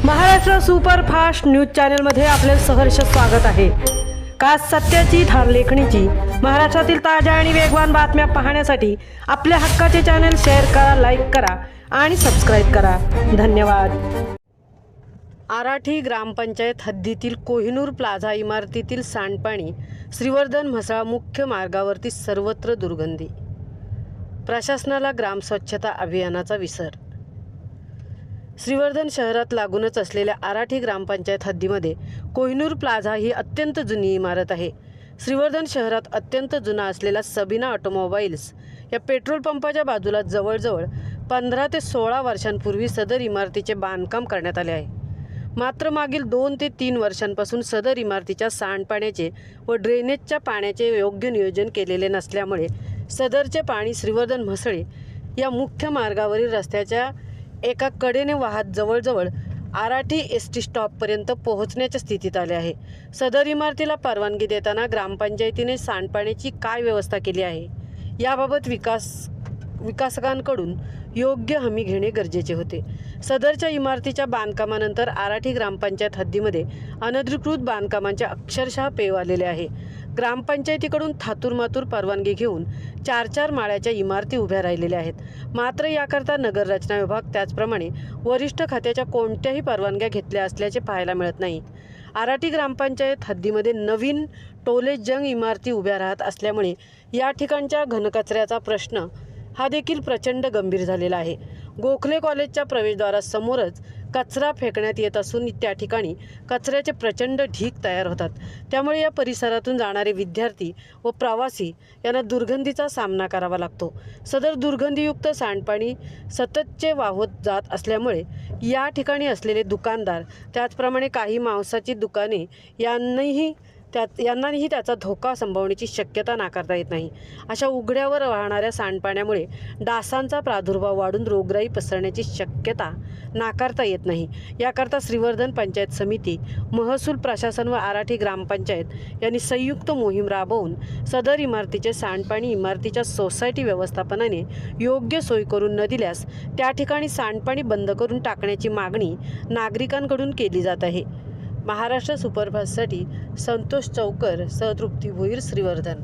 Maharashtra superfast news चॅनलमध्ये आपले सहर्ष स्वागत आहे। खास सत्याची थार लेखणीची महाराष्ट्रातील ताज्या आणि वेगवान बातम्या पाहण्यासाठी आपल्या हक्काचे चॅनल शेअर करा, लाईक करा आणि सबस्क्राईब करा। धन्यवाद। आराठी ग्रामपंचायत हद्दीतील कोहिनूर प्लाझा इमारतीतील सांडपाणी श्रीवर्धन म्हसळा मुख्य मार्गावरती सर्वत्र दुर्गंधी। प्रशासनाला ग्राम स्वच्छता अभियानाचा विसर। श्रीवर्धन शहरात लागूनच असलेल्या आराठी ग्रामपंचायत हद्दीमध्ये कोहिनूर प्लाझा ही अत्यंत जुनी इमारत आहे। श्रीवर्धन शहरात अत्यंत जुना असलेला सबीना ऑटोमोबाईल्स या पेट्रोल पंपाच्या बाजूला जवळजवळ 15 ते 16 वर्षांपूर्वी सदर इमारतीचे बांधकाम करण्यात आले आहे। मात्र मागील 2 ते 3 वर्षांपासून सदर इमारतीच्या सांडपाण्याचे व ड्रेनेजच्या पाण्याचे योग्य नियोजन केलेले नसल्यामुळे सदरचे पाणी श्रीवर्धन म्हसळे या मुख्य मार्गावरील रस्त्याच्या एका कडेने वाहत जवळजवळ आराठी एसटी स्टॉपपर्यंत पोहोचण्याच्या स्थितीत आले आहे। सदर इमारतीला परवानगी देताना ग्रामपंचायतीने सांडपाण्याची काय व्यवस्था केली आहे याबाबत विकासकांकडून योग्य हमी घेणे गरजेचे होते। सदरच्या इमारतीच्या बांधकामानंतर आराठी ग्रामपंचायत हद्दीमध्ये अनधिकृत बांधकामांचे अक्षरशः पेव आलेले आहे। ग्रामपंचायतीकडून थातुरमातुर परवानगी घेऊन 4-4 माळ्याच्या इमारती उभ्या राहिलेल्या आहेत। मात्र याकरता नगर रचना विभाग त्याचप्रमाणे वरिष्ठ खात्याच्या कोणत्याही परवानग्या घेतल्या असल्याचे पाहायला मिळत नाही। आराठी ग्रामपंचायत हद्दीमध्ये नवीन टोले जंग इमारती उभ्या राहत असल्यामुळे या ठिकाणच्या घनकचऱ्याचा प्रश्न हा देखील प्रचंड गंभीर झालेला आहे। गोखले कॉलेजच्या प्रवेशद्वारासमोरच कचरा फेकण्यात येत असून त्या ठिकाणी कचऱ्याचे प्रचंड ढीग तयार होतात। त्यामुळे या परिसरातून जाणारे विद्यार्थी व प्रवासी यांना दुर्गंधीचा सामना करावा लागतो। सदर दुर्गंधीयुक्त सांडपाणी सततचे वाहत जात असल्यामुळे या ठिकाणी असलेले दुकानदार त्याचप्रमाणे काही मांसाची दुकाने यांनाही त्याचा धोका संभवण्याची शक्यता नाकारता येत नाही। अशा उघड्यावर वाहणाऱ्या सांडपाण्यामुळे डासांचा प्रादुर्भाव वाढून रोगराई पसरण्याची शक्यता नाकारता येत नाही। याकरता श्रीवर्धन पंचायत समिती, महसूल प्रशासन व आराठी ग्रामपंचायत यांनी संयुक्त मोहीम राबवून सदर इमारतीचे सांडपाणी इमारतीच्या सोसायटी व्यवस्थापनाने योग्य सोय करून न दिल्यास त्या ठिकाणी सांडपाणी बंद करून टाकण्याची मागणी नागरिकांकडून केली जात आहे। महाराष्ट्र सुपरफास्टसाठी संतोष चौकर, तृप्ती भोईर, श्रीवर्धन।